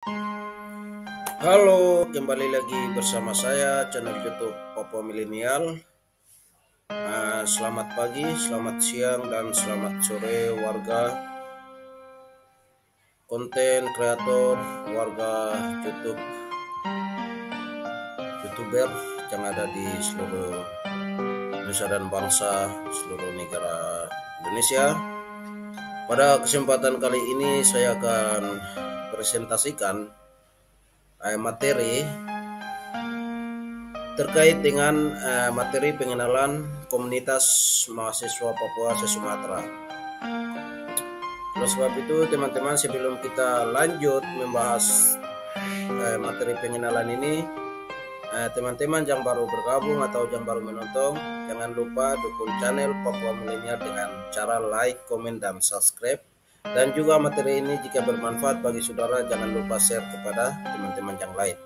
Halo, kembali lagi bersama saya channel YouTube Papua Milenial. Selamat pagi, selamat siang, dan selamat sore warga konten kreator, warga YouTuber yang ada di seluruh nusa dan bangsa, seluruh negara Indonesia. Pada kesempatan kali ini saya akan presentasikan materi terkait dengan materi pengenalan komunitas mahasiswa Papua se-Sumatera. Oleh sebab itu teman-teman, sebelum kita lanjut membahas materi pengenalan ini, teman-teman yang baru bergabung atau yang baru menonton, jangan lupa dukung channel Papua Milenial dengan cara like, komen, dan subscribe. Dan juga materi ini jika bermanfaat bagi saudara, jangan lupa share kepada teman-teman yang lain.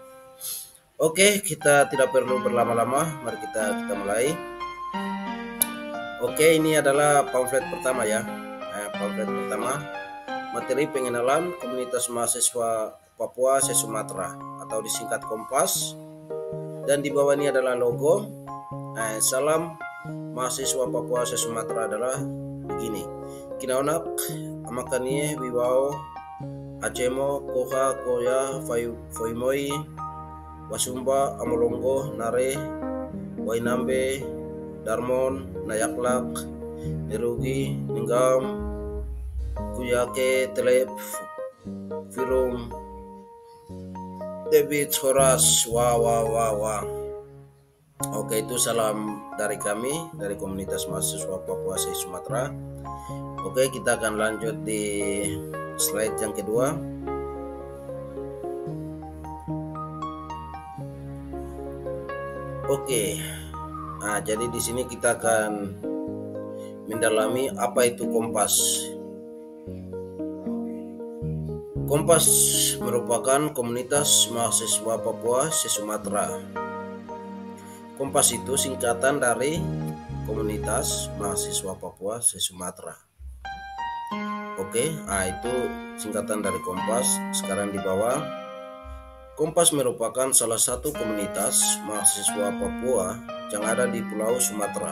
Oke, kita tidak perlu berlama-lama, mari kita mulai. Oke, ini adalah pamflet pertama ya. Pamflet pertama, materi pengenalan komunitas mahasiswa Papua se-Sumatera atau disingkat Kompas. Dan di bawah ini adalah logo. Salam mahasiswa Papua se-Sumatera adalah begini. Kinaonak amakanie wiwao acemo koha koya foimoi wasumba amolongo nare wainambe darmon nayaklak nerugi ninggam kuyake telep firum debit horas wa. Oke, itu salam dari kami, dari komunitas mahasiswa Papua se-Sumatera. Oke, kita akan lanjut di slide yang kedua. Oke, jadi di sini kita akan mendalami apa itu Kompas. Kompas merupakan komunitas mahasiswa Papua se-Sumatera. Kompas itu singkatan dari Komunitas Mahasiswa Papua se-Sumatera. Oke, itu singkatan dari Kompas. Sekarang di bawah, Kompas merupakan salah satu komunitas mahasiswa Papua yang ada di Pulau Sumatera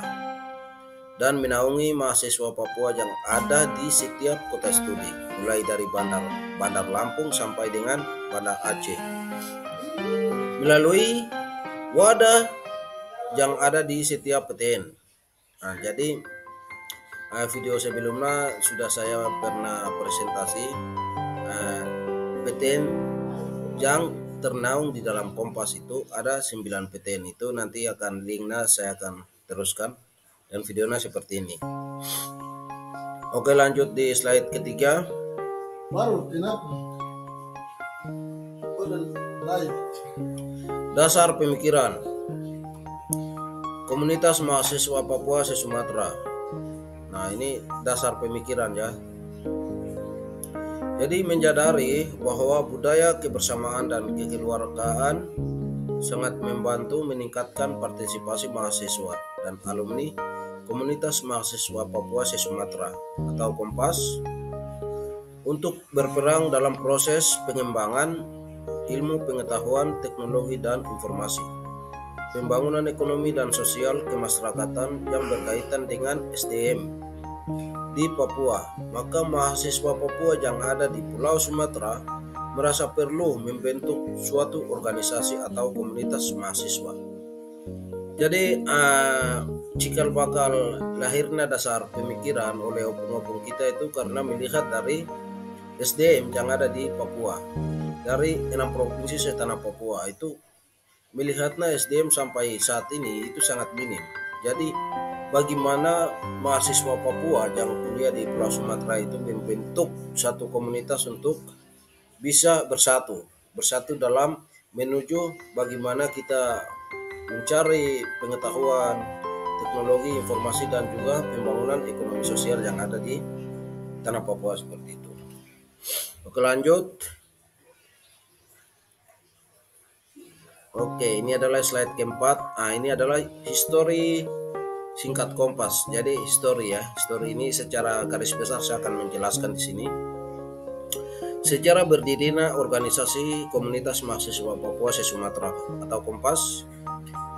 dan menaungi mahasiswa Papua yang ada di setiap kota studi, mulai dari Bandar Lampung sampai dengan Bandar Aceh, melalui wadah yang ada di setiap PTN. Jadi video sebelumnya sudah saya pernah presentasi PTN yang ternaung di dalam Kompas itu ada 9 PTN itu, nanti akan linknya saya akan teruskan dan videonya seperti ini. Oke, lanjut di slide ketiga. Dasar pemikiran komunitas mahasiswa Papua se-Sumatera. Nah, ini dasar pemikiran ya. Jadi menyadari bahwa budaya kebersamaan dan kekeluargaan sangat membantu meningkatkan partisipasi mahasiswa dan alumni komunitas mahasiswa Papua se-Sumatera atau Kompas untuk berperan dalam proses pengembangan ilmu pengetahuan, teknologi, dan informasi, pembangunan ekonomi dan sosial kemasyarakatan yang berkaitan dengan SDM di Papua. Maka mahasiswa Papua yang ada di Pulau Sumatera merasa perlu membentuk suatu organisasi atau komunitas mahasiswa. Jadi cikal bakal lahirnya dasar pemikiran oleh opung-opung kita itu karena melihat dari SDM yang ada di Papua. Dari 6 provinsi setanah Papua itu melihatnya SDM sampai saat ini itu sangat minim. Jadi bagaimana mahasiswa Papua yang kuliah di Pulau Sumatera itu membentuk satu komunitas untuk bisa bersatu dalam menuju bagaimana kita mencari pengetahuan, teknologi, informasi, dan juga pembangunan ekonomi sosial yang ada di tanah Papua seperti itu. Oke, lanjut. Oke, ini adalah slide keempat. Ini adalah history singkat Kompas. Jadi history ya. History ini secara garis besar saya akan menjelaskan di sini. Sejarah berdirinya organisasi Komunitas Mahasiswa Papua se-Sumatera atau Kompas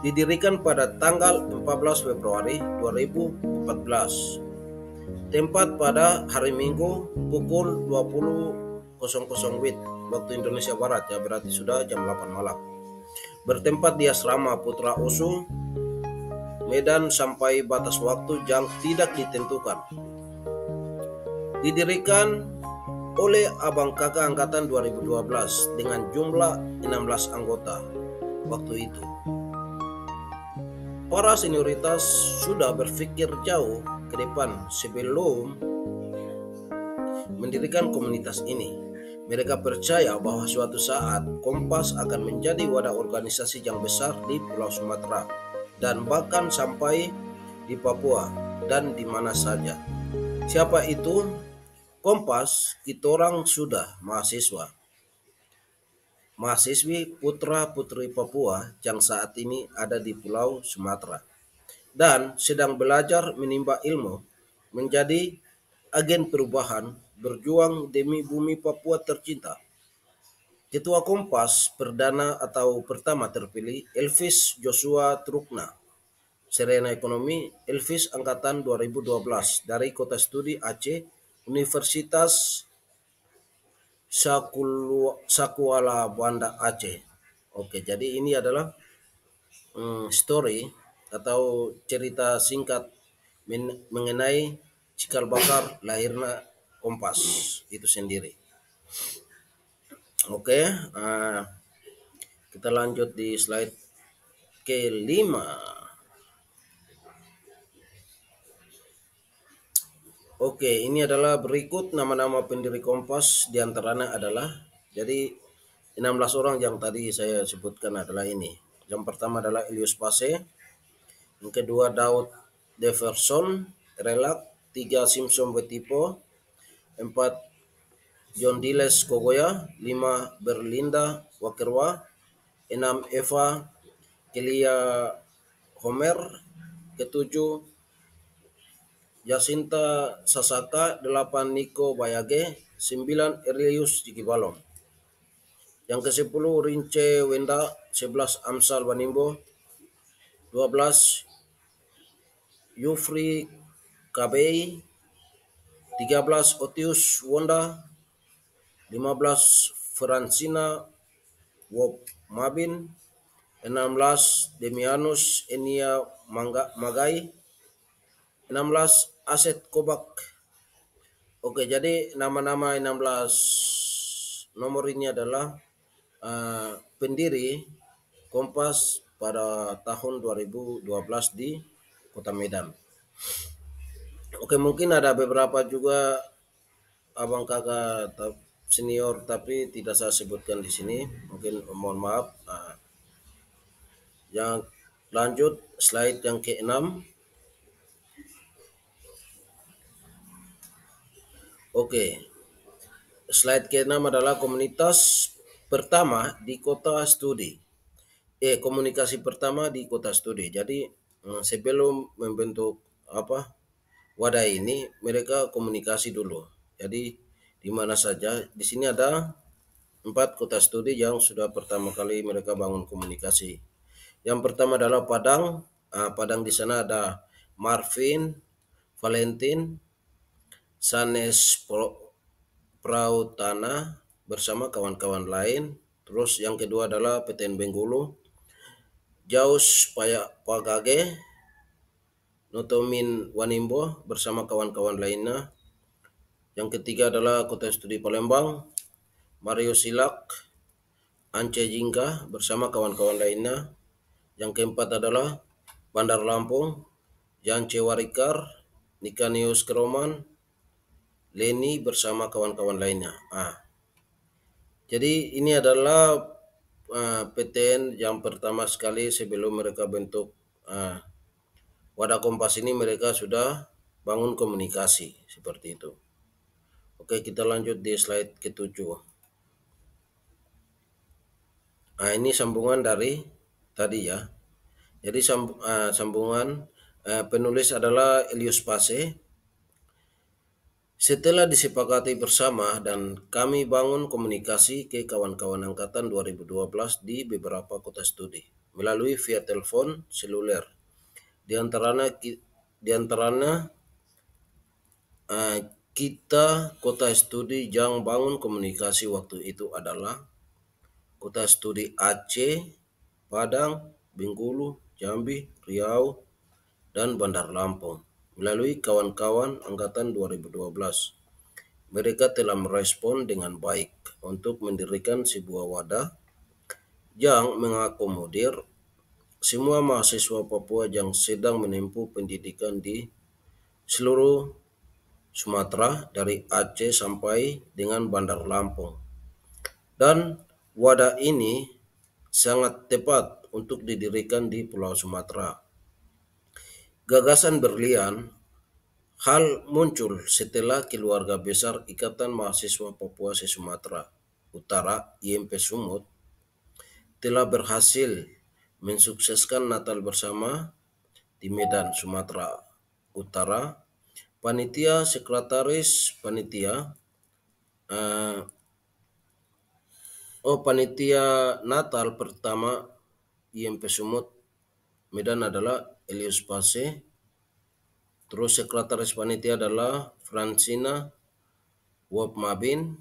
didirikan pada tanggal 14 Februari 2014. Tempat pada hari Minggu pukul 20.00 WIB waktu Indonesia Barat, ya berarti sudah jam 8 malam. Bertempat di asrama Putra Usu, Medan sampai batas waktu yang tidak ditentukan. Didirikan oleh Abang Kakak Angkatan 2012 dengan jumlah 16 anggota waktu itu. Para senioritas sudah berpikir jauh ke depan sebelum mendirikan komunitas ini. Mereka percaya bahwa suatu saat Kompas akan menjadi wadah organisasi yang besar di Pulau Sumatera dan bahkan sampai di Papua dan di mana saja. Siapa itu? Kompas, kita orang sudah mahasiswi putra-putri Papua yang saat ini ada di Pulau Sumatera dan sedang belajar menimba ilmu menjadi agen perubahan berjuang demi bumi Papua tercinta. Ketua Kompas perdana atau pertama terpilih Elvis Joshua Trukna, Serena Ekonomi Elvis Angkatan 2012 dari Kota Studi Aceh, Universitas Sakuala Banda Aceh. Oke, jadi ini adalah story atau cerita singkat mengenai cikal bakal lahirnya Kompas itu sendiri. Oke, kita lanjut di slide kelima. Oke, ini adalah berikut nama-nama pendiri Kompas, diantaranya adalah, jadi 16 orang yang tadi saya sebutkan adalah ini. Yang pertama adalah Elius Pase, yang kedua Daud Deverson Relak, 3 Simpson Betipo, 4 John Diles Kogoya, 5 Berlinda Wakerwa, 6 Eva Kelia Homer, ketujuh Jacinta Sasaka, 8 Niko Bayage, 9 Erlius Jikibalom. Yang ke-10 Rince Wenda, 11 Amsal Banimbo, 12 Yufri Kabei, 13 Otius Wonda, 15 Francina Wop Mabin, 16 Demianus Enia Magai, 16 Aset Kobak. Oke, jadi nama-nama 16 nomor ini adalah pendiri Kompas pada tahun 2012 di Kota Medan. Oke, mungkin ada beberapa juga abang kakak senior tapi tidak saya sebutkan di sini. Mungkin mohon maaf. Yang lanjut slide yang ke-6. Oke, slide ke-6 adalah komunitas pertama di Kota Studi. Komunikasi pertama di Kota Studi. Jadi sebelum membentuk wadah ini, mereka komunikasi dulu. Jadi di mana saja. Di sini ada 4 Kota Studi yang sudah pertama kali mereka bangun komunikasi. Yang pertama adalah Padang. Padang di sana ada Marvin, Valentin, Sanes Prautana bersama kawan-kawan lain. Terus yang kedua adalah PTN Benggulu, Jaus Pagage, Notomin Wanimbo bersama kawan-kawan lainnya. Yang ketiga adalah Kota Studi Palembang, Mario Silak, Ance Jingga bersama kawan-kawan lainnya. Yang keempat adalah Bandar Lampung, Jance Warikar, Nikanius Keroman, Leni bersama kawan-kawan lainnya. Jadi ini adalah PTN yang pertama sekali sebelum mereka bentuk wadah Kompas ini, mereka sudah bangun komunikasi seperti itu. Oke, kita lanjut di slide ke-7. Ini sambungan dari tadi ya. Jadi sambungan penulis adalah Elius Pase. Setelah disepakati bersama dan kami bangun komunikasi ke kawan-kawan angkatan 2012 di beberapa kota studi melalui via telepon seluler. Di antaranya, di antaranya eh, kita kota studi yang bangun komunikasi waktu itu adalah kota studi Aceh, Padang, Bengkulu, Jambi, Riau, dan Bandar Lampung melalui kawan-kawan angkatan 2012. Mereka telah merespon dengan baik untuk mendirikan sebuah wadah yang mengakomodir semua mahasiswa Papua yang sedang menempuh pendidikan di seluruh Sumatera dari Aceh sampai dengan Bandar Lampung. Dan wadah ini sangat tepat untuk didirikan di Pulau Sumatera. Gagasan berlian hal muncul setelah keluarga besar Ikatan Mahasiswa Papua se-Sumatera Utara IMP Sumut telah berhasil mensukseskan Natal bersama di Medan, Sumatera Utara. Panitia sekretaris panitia eh, panitia Natal pertama IMP Sumut Medan adalah Elius Pase. Terus sekretaris panitia adalah Francina Wop Mabin.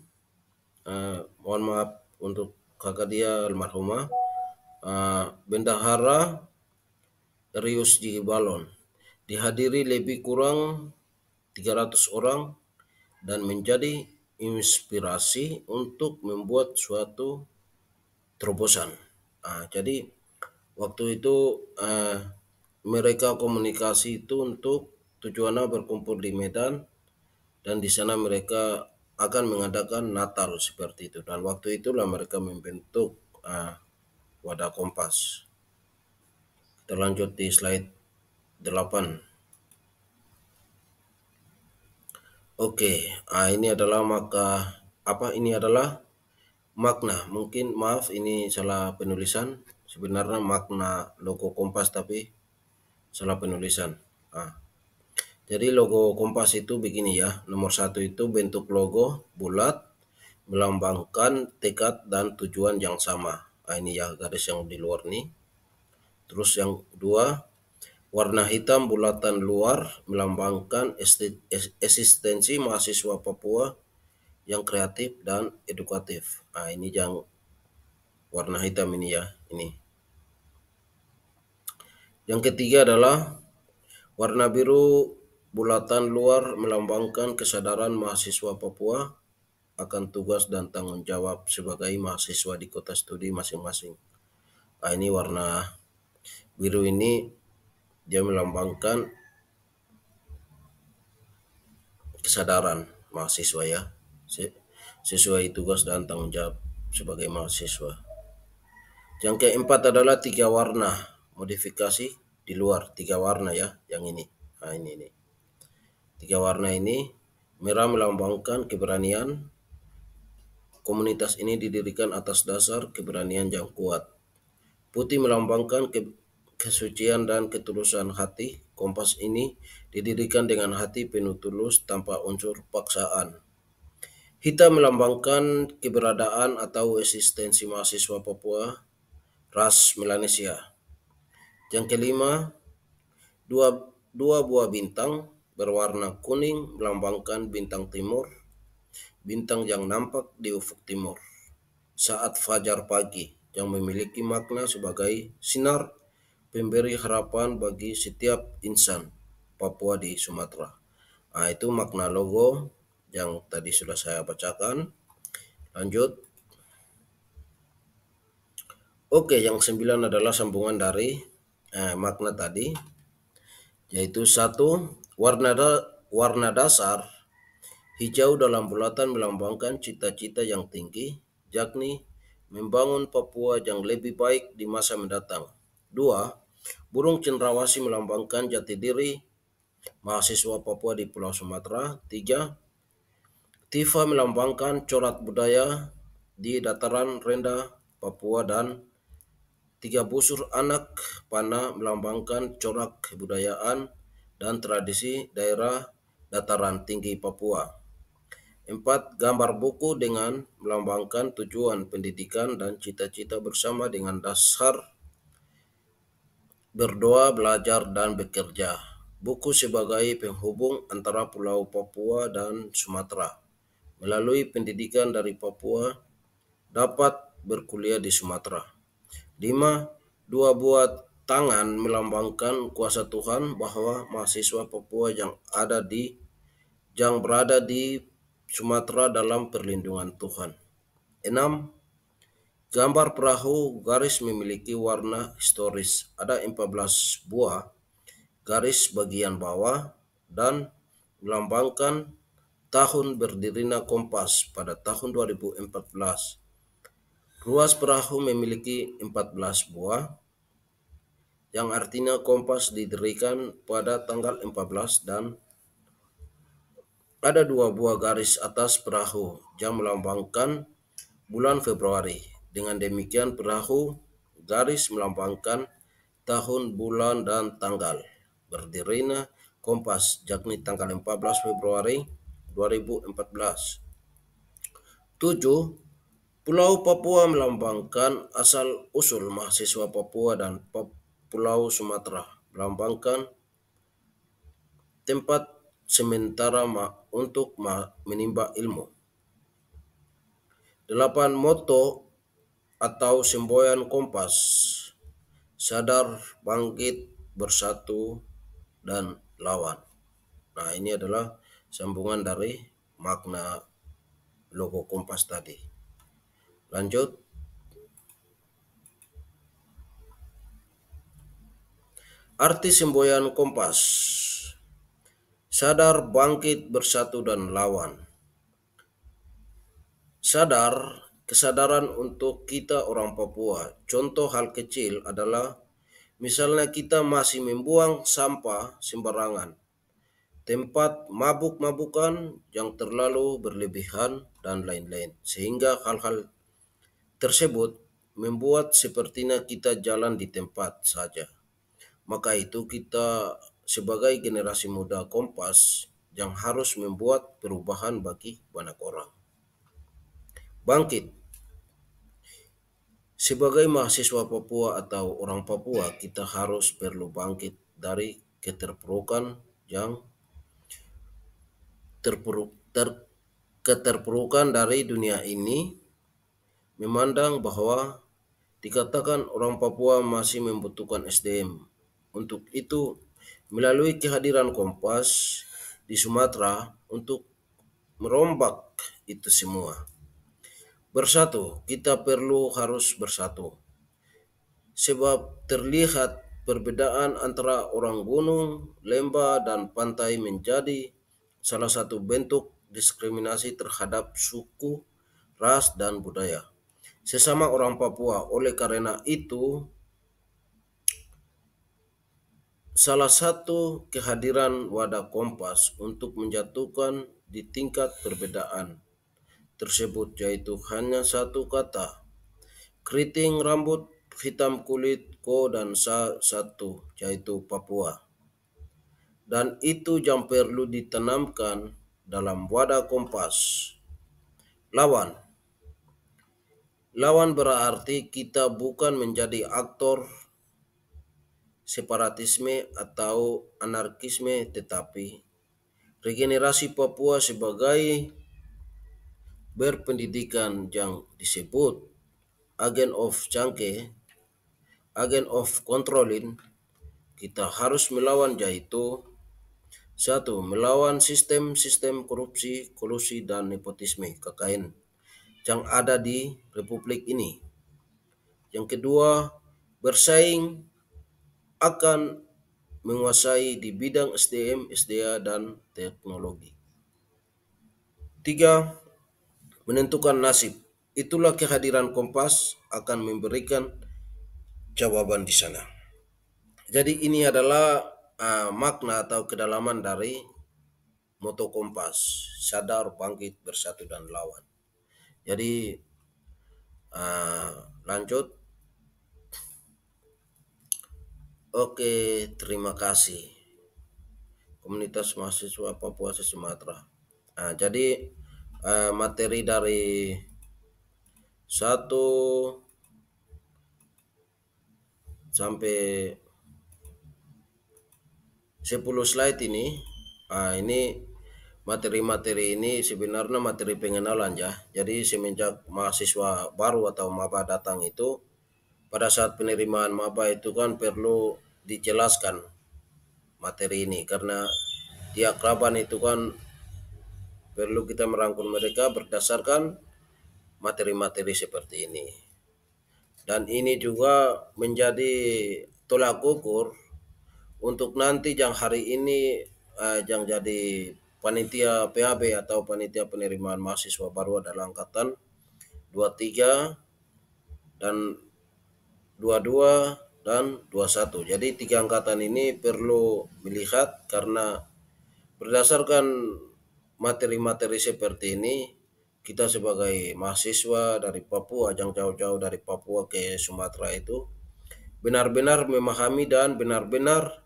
Mohon maaf untuk kakak dia almarhumah. Bendahara Rius G. Balon. Dihadiri lebih kurang 300 orang dan menjadi inspirasi untuk membuat suatu terobosan. Jadi waktu itu mereka komunikasi itu untuk tujuannya berkumpul di Medan dan di sana mereka akan mengadakan Natal seperti itu. Dan waktu itulah mereka membentuk Wadah Kompas. Kita lanjut di slide 8. Oke, ini adalah ini adalah makna. Mungkin maaf ini salah penulisan. Sebenarnya makna logo Kompas tapi salah penulisan. Jadi logo Kompas itu begini ya. Nomor 1 itu bentuk logo bulat melambangkan tekad dan tujuan yang sama. Ini ya garis yang di luar nih. Terus yang kedua, warna hitam bulatan luar melambangkan eksistensi mahasiswa Papua yang kreatif dan edukatif. Ini yang warna hitam ini ya, ini. Yang ketiga adalah warna biru bulatan luar melambangkan kesadaran mahasiswa Papua akan tugas dan tanggung jawab sebagai mahasiswa di kota studi masing-masing. Ini warna biru ini dia melambangkan kesadaran mahasiswa ya, sesuai tugas dan tanggung jawab sebagai mahasiswa. Yang keempat adalah 3 warna modifikasi di luar, 3 warna ya, yang ini. Ini. 3 warna ini, merah melambangkan keberanian. Komunitas ini didirikan atas dasar keberanian yang kuat. Putih melambangkan kesucian dan ketulusan hati. Kompas ini didirikan dengan hati penuh tulus tanpa unsur paksaan. Hitam melambangkan keberadaan atau eksistensi mahasiswa Papua ras Melanesia. Yang kelima, dua buah bintang berwarna kuning melambangkan bintang timur, bintang yang nampak di ufuk timur saat fajar pagi yang memiliki makna sebagai sinar pemberi harapan bagi setiap insan Papua di Sumatera. Itu makna logo yang tadi sudah saya bacakan. Lanjut. Oke, yang 9 adalah sambungan dari makna tadi, yaitu 1, warna dasar hijau dalam bulatan melambangkan cita-cita yang tinggi, yakni membangun Papua yang lebih baik di masa mendatang. 2, burung cendrawasih melambangkan jati diri mahasiswa Papua di Pulau Sumatera. 3, tifa melambangkan corak budaya di dataran rendah Papua. Dan 3, busur anak panah melambangkan corak kebudayaan dan tradisi daerah dataran tinggi Papua. 4. Gambar buku dengan melambangkan tujuan pendidikan dan cita-cita bersama dengan dasar berdoa, belajar, dan bekerja. Buku sebagai penghubung antara Pulau Papua dan Sumatera. Melalui pendidikan dari Papua dapat berkuliah di Sumatera. 5. Dua buah tangan melambangkan kuasa Tuhan bahwa mahasiswa Papua yang berada di Sumatera dalam perlindungan Tuhan. 6. Gambar perahu garis memiliki warna historis. Ada 14 buah garis bagian bawah dan melambangkan tahun berdirinya Kompas pada tahun 2014. Ruas perahu memiliki 14 buah yang artinya Kompas didirikan pada tanggal 14 dan ada 2 buah garis atas perahu yang melambangkan bulan Februari. Dengan demikian perahu garis melambangkan tahun, bulan, dan tanggal berdirinya Kompas, yakni tanggal 14 Februari 2014. 7. Pulau Papua melambangkan asal-usul mahasiswa Papua dan Pulau Sumatera, melambangkan tempat sementara untuk menimba ilmu. 8. Moto atau semboyan Kompas, sadar, bangkit, bersatu, dan lawan. Nah, ini adalah sambungan dari makna logo Kompas tadi. Lanjut. Arti semboyan Kompas. Sadar, bangkit, bersatu, dan lawan. Sadar, kesadaran untuk kita orang Papua. Contoh hal kecil adalah misalnya kita masih membuang sampah sembarangan, tempat mabuk-mabukan yang terlalu berlebihan, dan lain-lain. Sehingga hal-hal tersebut membuat sepertinya kita jalan di tempat saja. Maka itu kita sebagai generasi muda Kompas yang harus membuat perubahan bagi banyak orang. Bangkit. Sebagai mahasiswa Papua atau orang Papua, kita harus perlu bangkit dari keterpurukan yang keterpurukan dari dunia ini, memandang bahwa dikatakan orang Papua masih membutuhkan SDM. Untuk itu, melalui kehadiran Kompas di Sumatera untuk merombak itu semua. Bersatu, kita harus bersatu. Sebab terlihat perbedaan antara orang gunung, lembah, dan pantai menjadi salah satu bentuk diskriminasi terhadap suku, ras, dan budaya sesama orang Papua. Oleh karena itu, salah satu kehadiran wadah Kompas untuk menjatuhkan di tingkat perbedaan tersebut yaitu hanya satu kata, keriting rambut, hitam kulit, ko, dan satu yaitu Papua. Dan itu yang perlu ditanamkan dalam wadah Kompas. Lawan. Lawan berarti kita bukan menjadi aktor separatisme atau anarkisme, tetapi regenerasi Papua sebagai berpendidikan yang disebut agent of change, agent of controlling. Kita harus melawan, yaitu 1. Melawan sistem-sistem korupsi, kolusi, dan nepotisme KKN yang ada di Republik ini. Yang kedua, bersaing akan menguasai di bidang SDM, SDA, dan teknologi. 3. Menentukan nasib. Itulah kehadiran Kompas akan memberikan jawaban di sana. Jadi ini adalah makna atau kedalaman dari moto Kompas, sadar, bangkit, bersatu, dan lawan. Jadi lanjut. Oke, terima kasih. Komunitas mahasiswa Papua Sumatera. Jadi materi dari 1 sampai 10 slide ini. Ini materi-materi ini sebenarnya materi pengenalan ya. Jadi semenjak mahasiswa baru atau maba datang itu, pada saat penerimaan maba itu kan perlu dijelaskan materi ini, karena di akraban itu kan perlu kita merangkul mereka berdasarkan materi-materi seperti ini. Dan ini juga menjadi tolak ukur untuk nanti yang hari ini yang jadi panitia PAB atau panitia penerimaan mahasiswa baru adalah angkatan 23 dan 22 dan 21. Jadi 3 angkatan ini perlu melihat, karena berdasarkan materi-materi seperti ini, kita sebagai mahasiswa dari Papua, yang jauh-jauh dari Papua ke Sumatera itu, benar-benar memahami dan benar-benar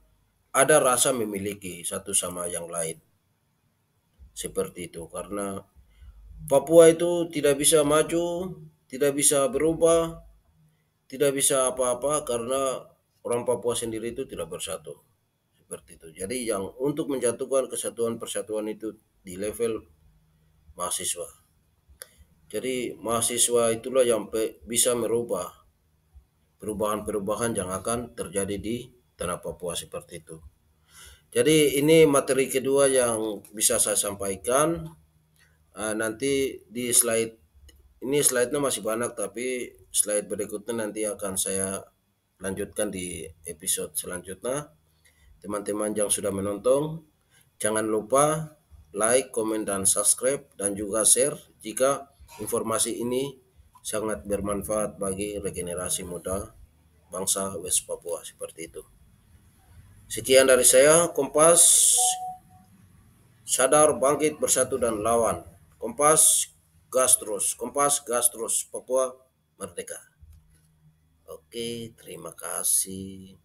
ada rasa memiliki satu sama yang lain. Seperti itu, karena Papua itu tidak bisa maju, tidak bisa berubah, tidak bisa apa-apa karena orang Papua sendiri itu tidak bersatu. Seperti itu. Jadi yang untuk menjatuhkan kesatuan persatuan itu di level mahasiswa. Jadi mahasiswa itulah yang bisa merubah perubahan-perubahan yang akan terjadi di tanah Papua seperti itu. Jadi ini materi kedua yang bisa saya sampaikan. Nanti di slide ini, slide-nya masih banyak, tapi slide berikutnya nanti akan saya lanjutkan di episode selanjutnya. Teman-teman yang sudah menonton, jangan lupa like, komen, dan subscribe, dan juga share jika informasi ini sangat bermanfaat bagi regenerasi muda bangsa West Papua seperti itu. Sekian dari saya, Kompas, sadar, bangkit, bersatu, dan lawan. Kompas, gas terus. Kompas, gas terus. Papua merdeka. Oke, terima kasih.